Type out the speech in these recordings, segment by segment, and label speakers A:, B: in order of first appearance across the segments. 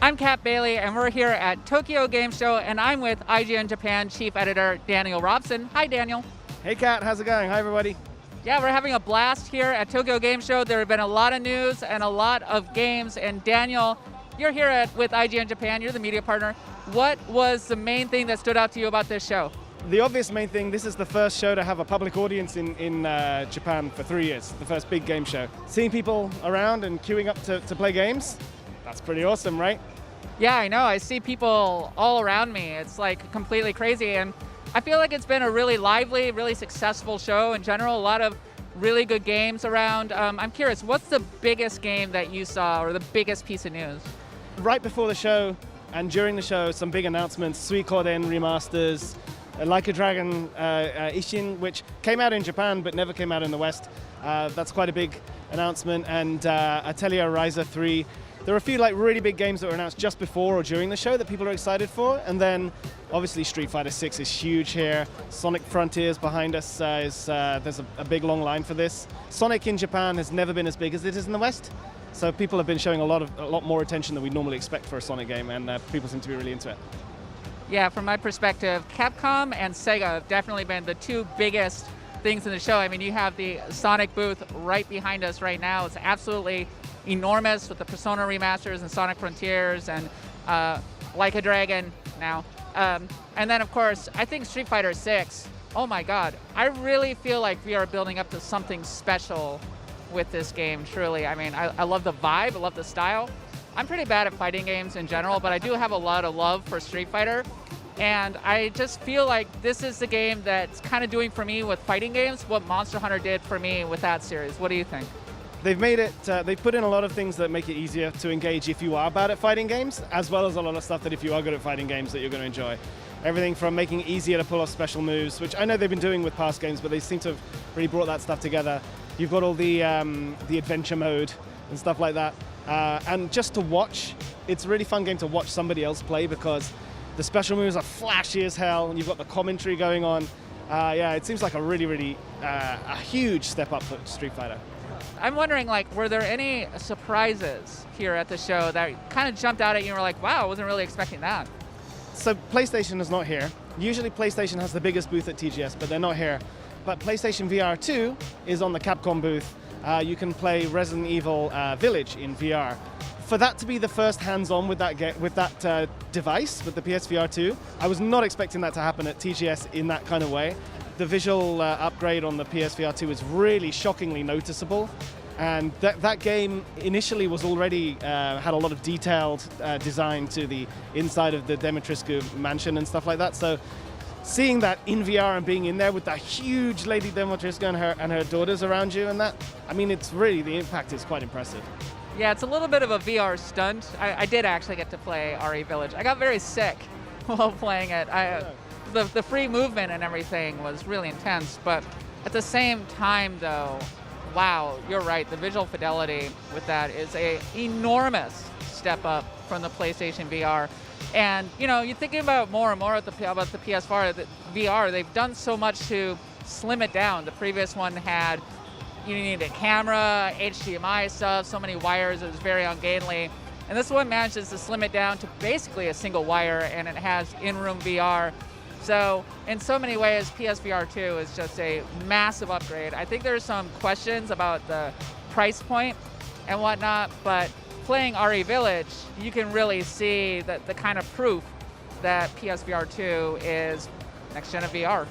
A: I'm Kat Bailey, and we're here at Tokyo Game Show, and I'm with IGN Japan Chief Editor Daniel Robson. Hi, Daniel.
B: Hey, Kat. How's it going? Hi, everybody.
A: Yeah, we're having a blast here at Tokyo Game Show. There have been a lot of news and a lot of games, and Daniel, you're here with IGN Japan. You're the media partner. What was the main thing that stood out to you about this show?
B: The obvious main thing, this is the first show to have a public audience in Japan for 3 years, the first big game show. Seeing people around and queuing up to play games, that's pretty awesome, right?
A: Yeah, I know. I see people all around me. It's like completely crazy. And I feel like it's been a really lively, really successful show in general. A lot of really good games around. I'm curious, what's the biggest game that you saw or the biggest piece of news?
B: Right before the show and during the show, some big announcements. Suikoden remasters, Like a Dragon Ishin, which came out in Japan but never came out in the West. That's quite a big announcement. And Atelier Ryza 3. There are a few really big games that were announced just before or during the show that people are excited for. And then obviously Street Fighter 6 is huge here. Sonic Frontiers behind us, there's a big long line for this. Sonic in Japan has never been as big as it is in the West. So people have been showing a lot more attention than we normally expect for a Sonic game, and people seem to be really into it.
A: Yeah, from my perspective, Capcom and Sega have definitely been the two biggest things in the show. I mean, you have the Sonic booth right behind us right now. It's absolutely enormous with the Persona remasters and Sonic Frontiers and Like a Dragon now. And then, of course, I think Street Fighter 6, oh my god, I really feel like we are building up to something special with this game, truly. I mean, I love the vibe, I love the style. I'm pretty bad at fighting games in general, but I do have a lot of love for Street Fighter. And I just feel like this is the game that's kind of doing for me with fighting games what Monster Hunter did for me with that series. What do you think?
B: They've made it, they've put in a lot of things that make it easier to engage if you are bad at fighting games, as well as a lot of stuff that if you are good at fighting games that you're going to enjoy. Everything from making it easier to pull off special moves, which I know they've been doing with past games, but they seem to have really brought that stuff together. You've got all the adventure mode and stuff like that. And just to watch, it's a really fun game to watch somebody else play because the special moves are flashy as hell, and you've got the commentary going on. Yeah, it seems like a really a huge step up for Street Fighter.
A: I'm wondering, were there any surprises here at the show that kind of jumped out at you and were like, wow, I wasn't really expecting that?
B: So PlayStation is not here. Usually PlayStation has the biggest booth at TGS, but they're not here. But PlayStation VR 2 is on the Capcom booth. You can play Resident Evil Village in VR. For that to be the first hands-on with that device, with the PSVR 2, I was not expecting that to happen at TGS in that kind of way. The visual upgrade on the PSVR 2 is really shockingly noticeable. And that game initially was already had a lot of detailed design to the inside of the Dimitrescu mansion and stuff like that. So seeing that in VR and being in there with that huge Lady Dimitrescu and her daughters around you and that, I mean, it's really, the impact is quite impressive.
A: Yeah, it's a little bit of a VR stunt. I did actually get to play RE Village. I got very sick while playing it. The free movement and everything was really intense, but at the same time, though, wow, you're right. The visual fidelity with that is a enormous step up from the PlayStation VR. And you're thinking about more and more about the PS4, the VR. They've done so much to slim it down. The previous one had you needed a camera, HDMI stuff, so many wires. It was very ungainly. And this one manages to slim it down to basically a single wire, and it has in-room VR. So in so many ways, PSVR 2 is just a massive upgrade. I think there's some questions about the price point and whatnot, but playing RE Village, you can really see the kind of proof that PSVR 2 is next gen of VR.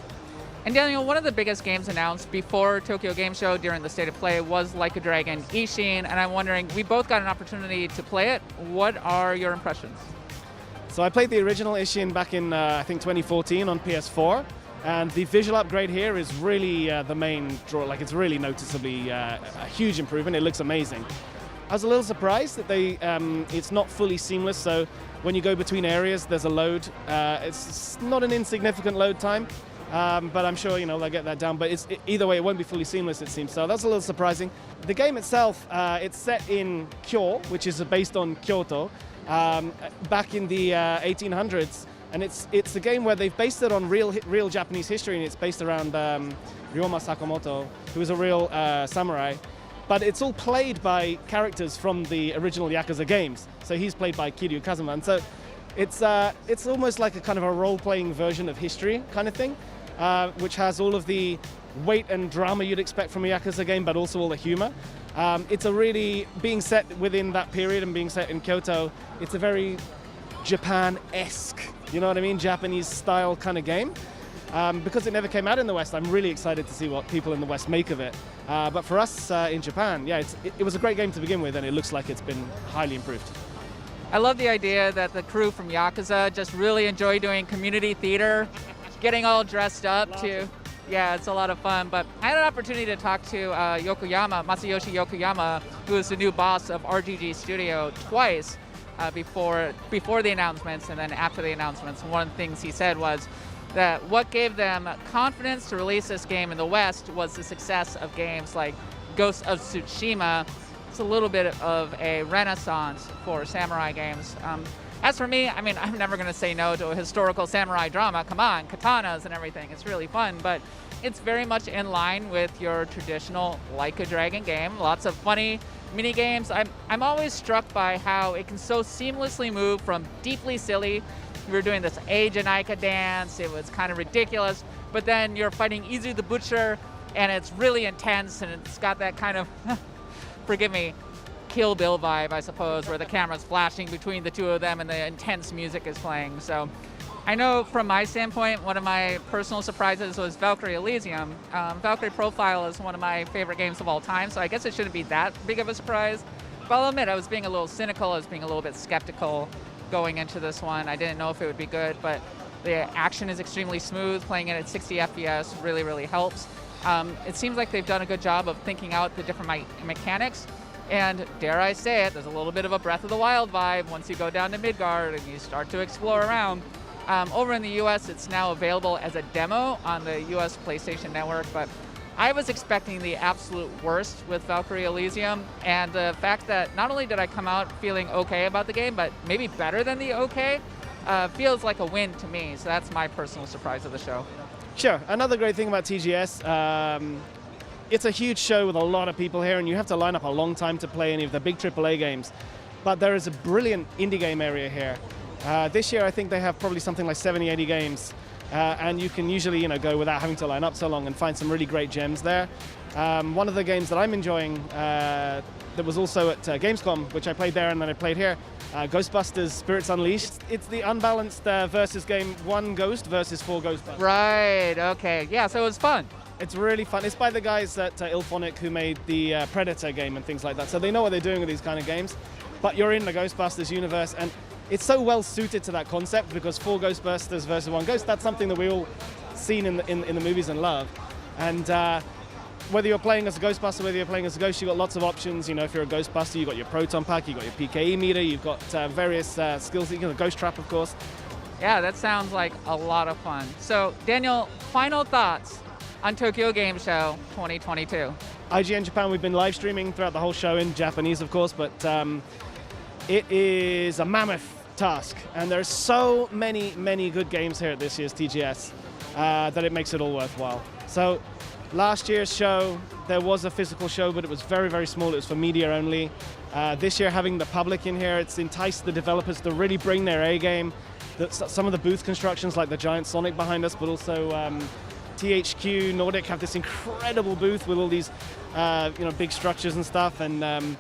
A: And Daniel, one of the biggest games announced before Tokyo Game Show during the State of Play was Like a Dragon Ishin, and I'm wondering, we both got an opportunity to play it. What are your impressions?
B: So I played the original Ishin back in, I think, 2014 on PS4, and the visual upgrade here is really the main draw. It's really noticeably a huge improvement. It looks amazing. I was a little surprised that it's not fully seamless, so when you go between areas, there's a load. It's not an insignificant load time, but I'm sure they'll get that down. But either way, it won't be fully seamless, it seems. So that's a little surprising. The game itself, it's set in Kyo, which is based on Kyoto, back in the 1800s, and it's a game where they've based it on real Japanese history, and it's based around Ryoma Sakamoto, who was a real samurai. but it's all played by characters from the original Yakuza games. So he's played by Kiryu Kazuma, and so it's almost like a kind of a role-playing version of history kind of thing, which has all of the weight and drama you'd expect from a Yakuza game, but also all the humor. It's a really, being set within that period and being set in Kyoto, it's a very Japan-esque, you know what I mean, Japanese style kind of game. Because it never came out in the West, I'm really excited to see what people in the West make of it. But for us in Japan, yeah, it was a great game to begin with, and it looks like it's been highly improved.
A: I love the idea that the crew from Yakuza just really enjoy doing community theater, getting all dressed up too. Yeah, it's a lot of fun. But I had an opportunity to talk to Masayoshi Yokoyama, who is the new boss of RGG Studio, twice before the announcements and then after the announcements. And one of the things he said was that what gave them confidence to release this game in the West was the success of games like Ghost of Tsushima. It's a little bit of a renaissance for samurai games. As for me, I mean, I'm never going to say no to a historical samurai drama. Come on, katanas and everything. It's really fun, but it's very much in line with your traditional Like a Dragon game. Lots of funny mini games. I'm always struck by how it can so seamlessly move from deeply silly. We were doing this Age of Nika dance. It was kind of ridiculous, but then you're fighting Izu the Butcher, and it's really intense, and it's got that kind of, forgive me, Kill Bill vibe, I suppose, where the camera's flashing between the two of them and the intense music is playing. So I know from my standpoint, one of my personal surprises was Valkyrie Elysium. Valkyrie Profile is one of my favorite games of all time, so I guess it shouldn't be that big of a surprise. But I'll admit, I was being a little cynical, I was being a little bit skeptical going into this one. I didn't know if it would be good, but the action is extremely smooth. Playing it at 60 FPS really, really helps. It seems like they've done a good job of thinking out the different mechanics. And dare I say it, there's a little bit of a Breath of the Wild vibe once you go down to Midgard and you start to explore around. Over in the US, it's now available as a demo on the US PlayStation Network, but I was expecting the absolute worst with Valkyrie Elysium, and the fact that not only did I come out feeling okay about the game, but maybe better than the okay, feels like a win to me. So that's my personal surprise of the show.
B: Sure. Another great thing about TGS, it's a huge show with a lot of people here, and you have to line up a long time to play any of the big AAA games. But there is a brilliant indie game area here. This year, I think they have probably something like 70, 80 games. And you can usually, go without having to line up so long and find some really great gems there. One of the games that I'm enjoying that was also at Gamescom, which I played there and then I played here, Ghostbusters Spirits Unleashed. It's the unbalanced versus game, 1 ghost versus 4 Ghostbusters.
A: Right, okay. Yeah, so it was fun.
B: It's really fun. It's by the guys at IllFonic who made the Predator game and things like that. So they know what they're doing with these kind of games. But you're in the Ghostbusters universe, and it's so well suited to that concept because 4 Ghostbusters versus 1 ghost, that's something that we all seen in the movies and love. And whether you're playing as a Ghostbuster, whether you're playing as a ghost, you've got lots of options. If you're a Ghostbuster, you've got your Proton Pack, you've got your PKE meter, you've got various skills, Ghost Trap, of course.
A: Yeah, that sounds like a lot of fun. So, Daniel, final thoughts on Tokyo Game Show 2022.
B: IGN Japan, we've been live streaming throughout the whole show in Japanese, of course, but it is a mammoth task, and there's so many good games here at this year's TGS that it makes it all worthwhile. So last year's show, there was a physical show, but it was very, very small. It was for media only. This year, having the public in here, it's enticed the developers to really bring their A game. Some of the booth constructions, like the giant Sonic behind us, but also THQ Nordic have this incredible booth with all these big structures and stuff, and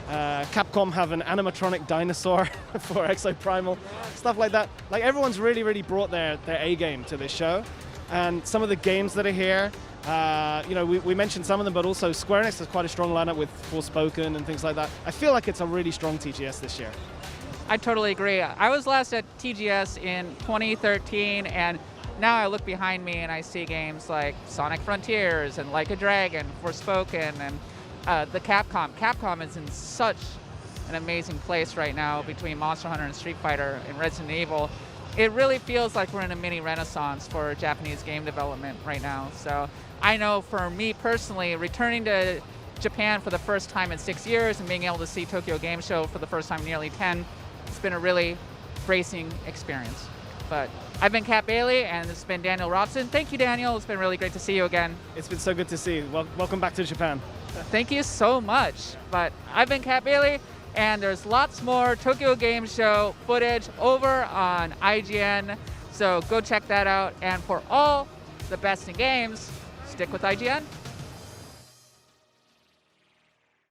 B: Capcom have an animatronic dinosaur for Exoprimal, stuff like that. Like, everyone's really brought their A game to this show, and some of the games that are here, we mentioned some of them, but also Square Enix has quite a strong lineup with Forspoken and things like that. I feel like it's a really strong TGS this year.
A: I totally agree. I was last at TGS in 2013, and now I look behind me and I see games like Sonic Frontiers and Like a Dragon, Forspoken, and the Capcom. Capcom is in such an amazing place right now between Monster Hunter and Street Fighter and Resident Evil. It really feels like we're in a mini renaissance for Japanese game development right now. So I know for me personally, returning to Japan for the first time in 6 years and being able to see Tokyo Game Show for the first time in nearly 10, it's been a really bracing experience. But I've been Kat Bailey, and this has been Daniel Robson. Thank you, Daniel. It's been really great to see you again.
B: It's been so good to see you. Welcome back to Japan.
A: Thank you so much. But I've been Kat Bailey, and there's lots more Tokyo Game Show footage over on IGN. So go check that out. And for all the best in games, stick with IGN.